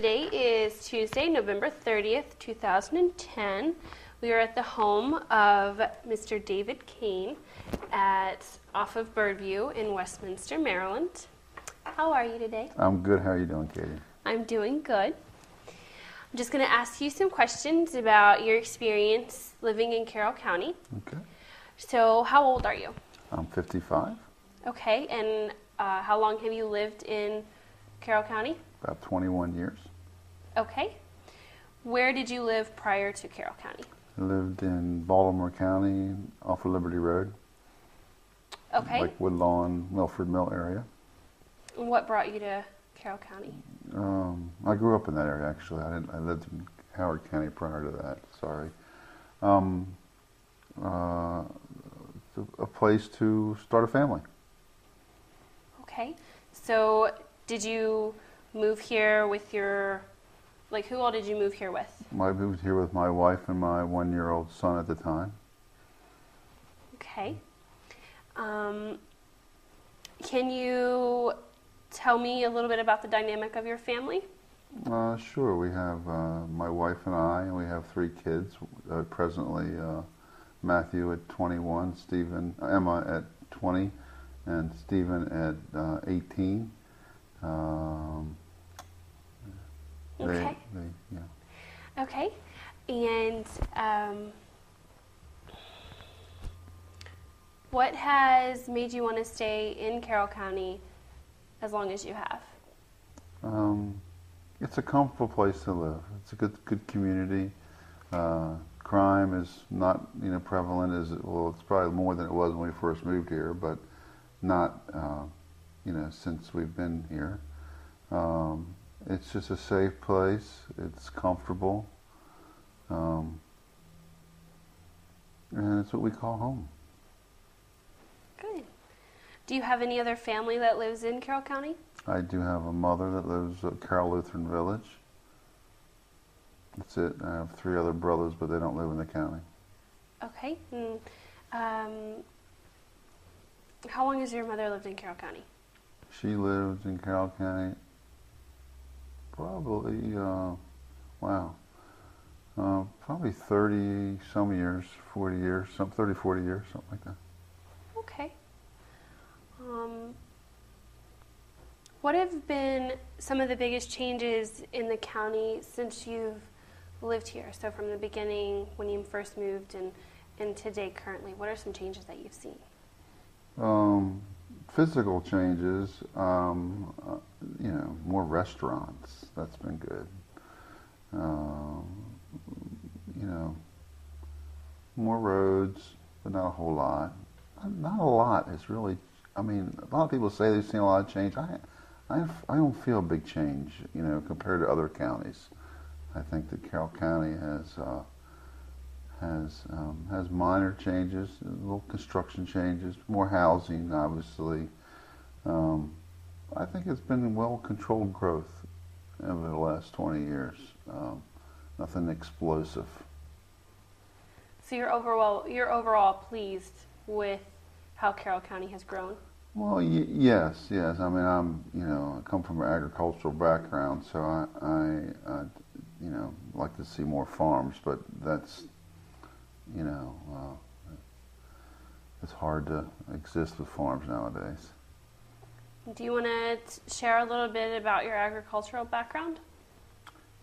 Today is Tuesday, November 30th, 2010. We are at the home of Mr. David Kane off of Birdview in Westminster, Maryland. How are you today? I'm good. How are you doing, Katie? I'm doing good. I'm just going to ask you some questions about your experience living in Carroll County. Okay. So, how old are you? I'm 55. Okay, and how long have you lived in Carroll County? About 21 years. Okay. Where did you live prior to Carroll County? I lived in Baltimore County off of Liberty Road. Okay. Like Woodlawn, Milford Mill area. And what brought you to Carroll County? I grew up in that area, actually. I lived in Howard County prior to that. Sorry. A place to start a family. Okay. So, did you move here with who all did you move here with? I moved here with my wife and my 1-year-old son at the time. Okay. Can you tell me a little bit about the dynamic of your family? Sure. We have my wife and I, and we have 3 kids. Presently, Matthew at 21, Emma at 20, and Stephen at 18. Okay. Yeah. Okay. And what has made you want to stay in Carroll County as long as you have? It's a comfortable place to live. It's a good community. Crime is not prevalent it's probably more than it was when we first moved here, but not since we've been here. It's just a safe place. It's comfortable, and it's what we call home. Good. Do you have any other family that lives in Carroll County? I do have a mother that lives at Carroll Lutheran Village. That's it. I have 3 other brothers, but they don't live in the county. Okay. And, how long has your mother lived in Carroll County? She lived in Carroll County probably, probably 30 some years, 40 years, 30, 40 years, something like that. Okay. What have been some of the biggest changes in the county since you've lived here? So from the beginning, when you first moved, and today currently, what are some changes that you've seen? Physical changes, more restaurants. That's been good. More roads, but not a whole lot. Not a lot is really. A lot of people say they've seen a lot of change. I don't feel a big change, compared to other counties. I think that Carroll County has minor changes, little construction changes, more housing, obviously. I think it's been well-controlled growth over the last 20 years. Nothing explosive. So you're overall pleased with how Carroll County has grown? Well, yes. I come from an agricultural background, so I like to see more farms, but that's, it's hard to exist with farms nowadays. Do you want to share a little bit about your agricultural background?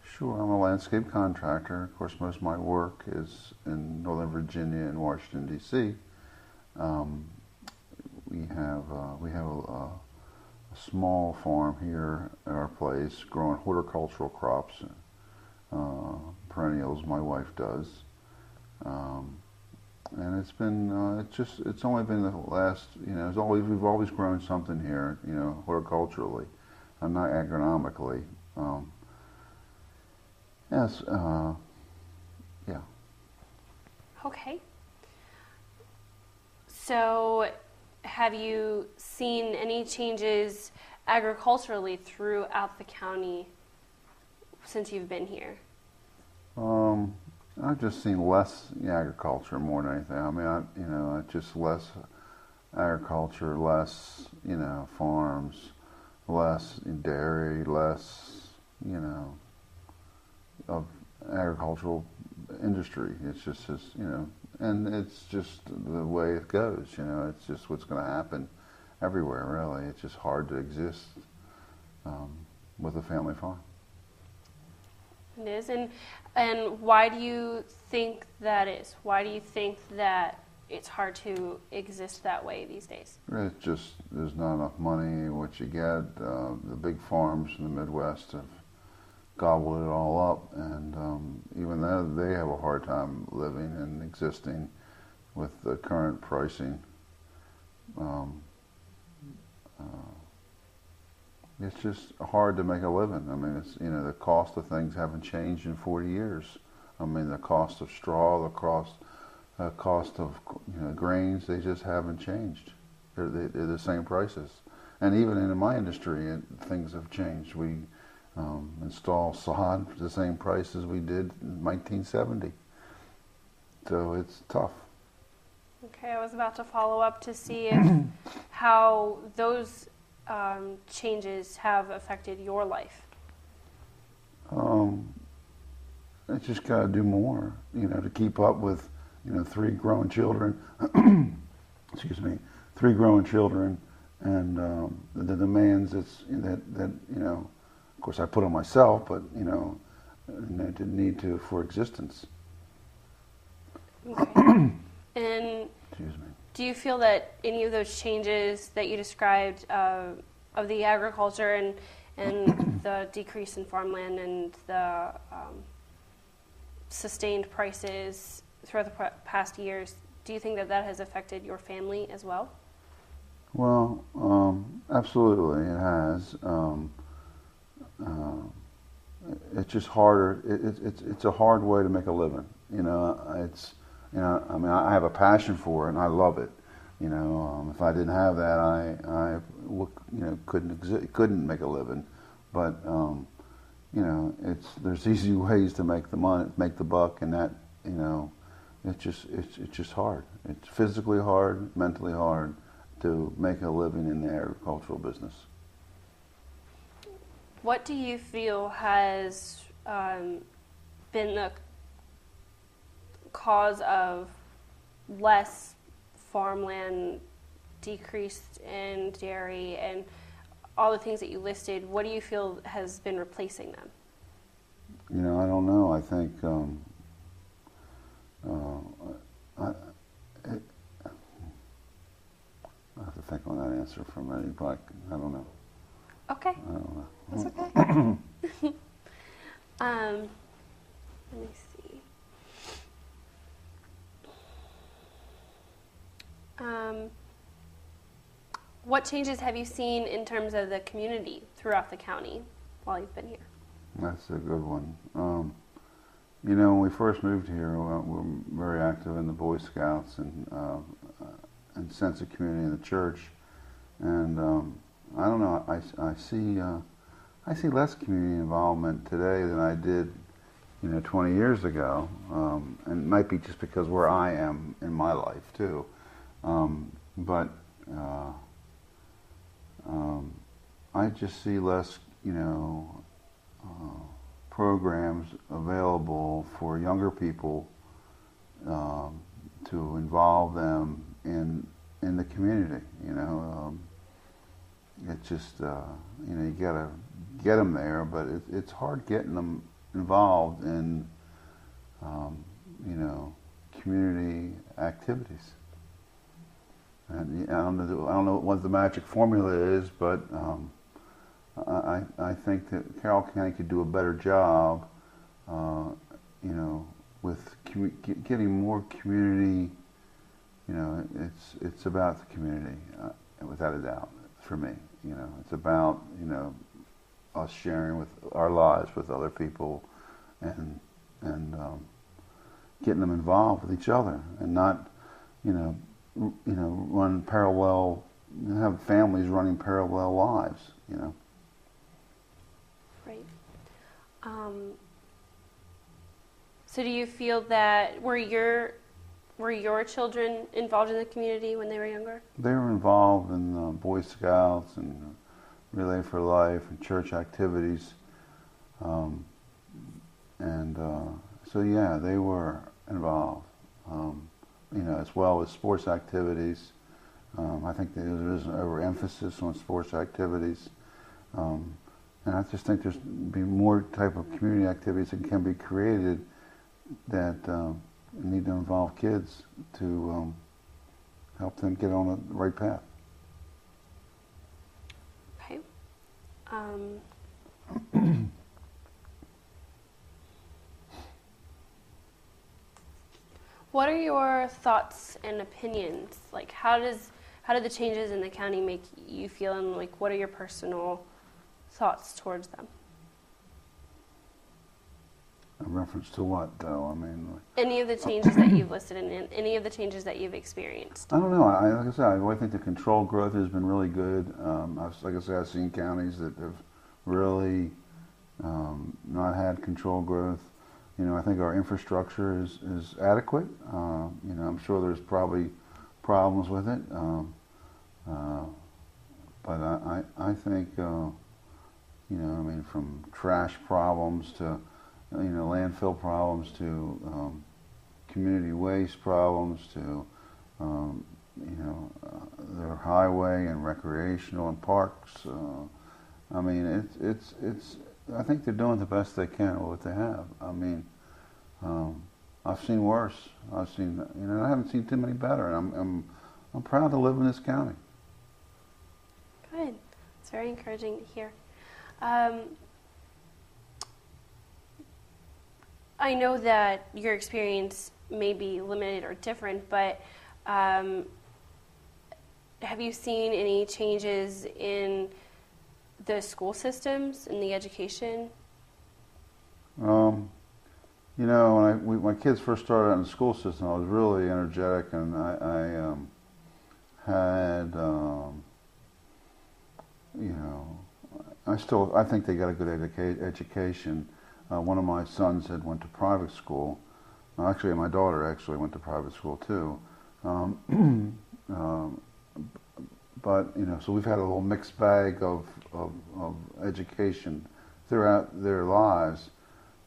Sure. I'm a landscape contractor. Of course, most of my work is in Northern Virginia and Washington, D.C. We have a small farm here at our place, growing horticultural crops, perennials. My wife does, and it's been it's only been the last we've always grown something here, horticulturally, not agronomically. Yes, yeah. Okay. So, have you seen any changes agriculturally throughout the county since you've been here? I've just seen less agriculture more than anything. Just less agriculture, less, farms, less dairy, less, of agricultural industry. It's just, and it's just the way it goes. It's just what's going to happen everywhere. Really, it's just hard to exist with a family farm. It is, and why do you think that is? Why do you think that it's hard to exist that way these days? It's just there's not enough money. What you get, the big farms in the Midwest have gobbled it all up, and even though they have a hard time living and existing with the current pricing, it's just hard to make a living. I mean, it's the cost of things haven't changed in 40 years. I mean, the cost of straw, the cost of grains, they just haven't changed. They're the same prices. And even in my industry, things have changed. We install sod for the same price as we did in 1970. So it's tough. Okay, I was about to follow up to see if how those changes have affected your life. I just got to do more, to keep up with, 3 grown children. Excuse me, 3 grown children, and the demands that of course I put on myself, but and I didn't need to for existence. Okay. And excuse me. do you feel that any of those changes that you described of the agriculture and the decrease in farmland and the sustained prices throughout the past years, do you think that that has affected your family as well? Well, absolutely, it has. It's just harder. It's a hard way to make a living. I mean, I have a passion for it, and I love it. If I didn't have that, I couldn't make a living. But there's easy ways to make the money, make the buck, and that it's just hard. It's physically hard, mentally hard to make a living in the agricultural business. What do you feel has been the cause of less farmland, decreased in dairy, and all the things that you listed? What do you feel has been replacing them? I don't know. I think I have to think on that answer for a minute, but I don't know. Okay. I don't know. That's okay. Let me see. What changes have you seen in terms of the community throughout the county while you've been here? That's a good one. When we first moved here, we were very active in the Boy Scouts and sense of community in the church. And I don't know. I see less community involvement today than I did, 20 years ago. And it might be just because where I am in my life too. But I just see less, programs available for younger people to involve them in the community. It's just you gotta get them there, but it's hard getting them involved in community activities. And I don't know what the magic formula is, but I think that Carroll County could do a better job, with getting more community. It's about the community, without a doubt, for me. It's about us sharing with our lives with other people, and getting them involved with each other, and not run parallel, have families running parallel lives. Right. So do you feel that were your children involved in the community when they were younger? They were involved in Boy Scouts and Relay for Life and church activities. and so yeah, they were involved, as well as sports activities. I think there is an overemphasis on sports activities, and I just think there's be more type of community activities that can be created that need to involve kids to help them get on the right path. Okay. What are your thoughts and opinions? Like, how do the changes in the county make you feel, and like, what are your personal thoughts towards them? In reference to what, though? I mean, Any of the changes that you've listed, and any of the changes that you've experienced? I don't know. Like I said, I think the controlled growth has been really good. Like I said, I've seen counties that have really not had controlled growth. I think our infrastructure is adequate. I'm sure there's probably problems with it, but I think from trash problems to landfill problems to community waste problems to their highway and recreational and parks. I think they're doing the best they can with what they have. I've seen worse. I haven't seen too many better, and I'm proud to live in this county. Good. It's very encouraging to hear. I know that your experience may be limited or different, but have you seen any changes in the school systems, in the education? When my kids first started out in the school system, I was really energetic, and I had, I think they got a good education. One of my sons went to private school. Actually, my daughter actually went to private school too. But so we've had a little mixed bag of education throughout their lives.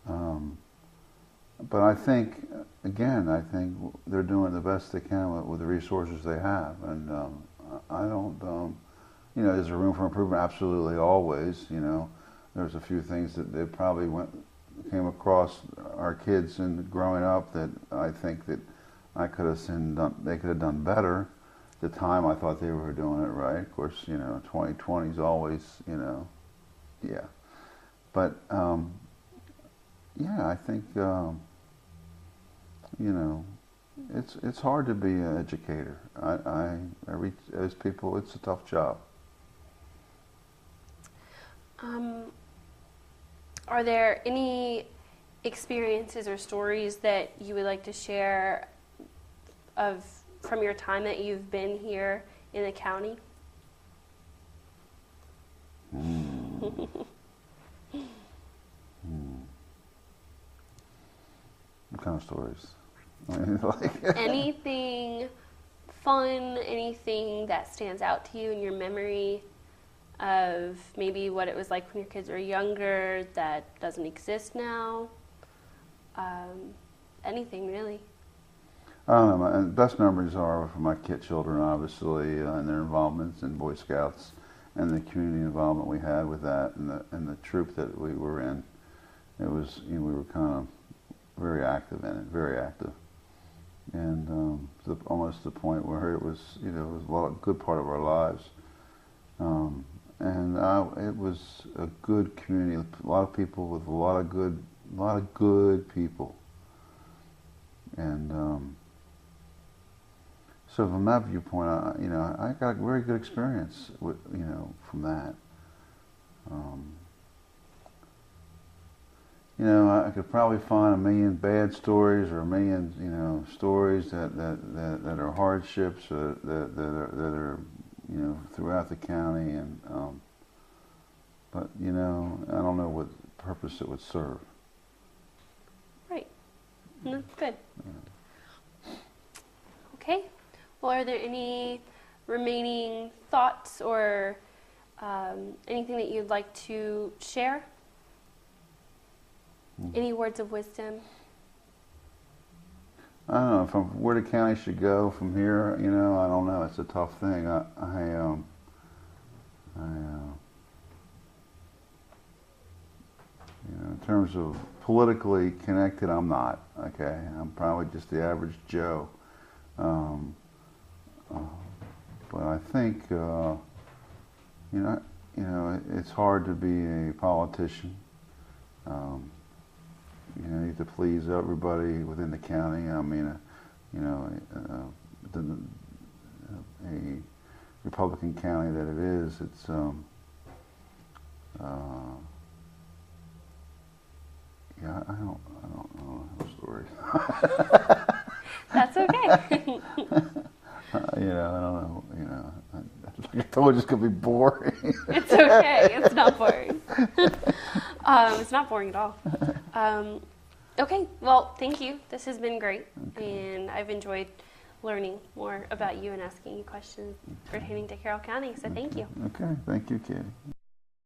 But I think they're doing the best they can with the resources they have, and I don't. Is there room for improvement? Absolutely, always. There's a few things that they probably came across our kids in growing up that I think that they could have done better. At the time, I thought they were doing it right. Of course, 2020 is always, yeah. But I think it's hard to be an educator. As people, it's a tough job. Are there any experiences or stories that you would like to share from your time that you've been here in the county? What kind of stories? Anything fun, anything that stands out to you in your memory of maybe what it was like when your kids were younger that doesn't exist now? Anything really. I don't know. My best memories are from my children, obviously, and their involvements in Boy Scouts and the community involvement we had with that, and the troop that we were in. It was, we were kind of very active in it, very active, and almost to the point where it was, it was a good part of our lives. And it was a good community, a lot of people with a lot of good people. And so from that viewpoint, I got a very good experience with, from that. I could probably find a million bad stories or a million, stories that are hardships or that are throughout the county, and but I don't know what purpose it would serve. Right. No, good. Okay. Well, are there any remaining thoughts or anything that you'd like to share? Any words of wisdom? I don't know from where the county should go from here. You know, I don't know. It's a tough thing. You know, in terms of politically connected, I'm not. Okay, I'm probably just the average Joe. But I think it's hard to be a politician. You know, you have to please everybody within the county. I mean, a Republican county that it is, it's yeah, I don't know the stories. That's okay. You know, I don't know. You know, like I told you, it's gonna be boring. It's okay. It's not boring. It's not boring at all. Okay. Well, thank you. This has been great, and I've enjoyed learning more about you and asking you questions pertaining to Carroll County. So thank you. Okay. Thank you, Katie.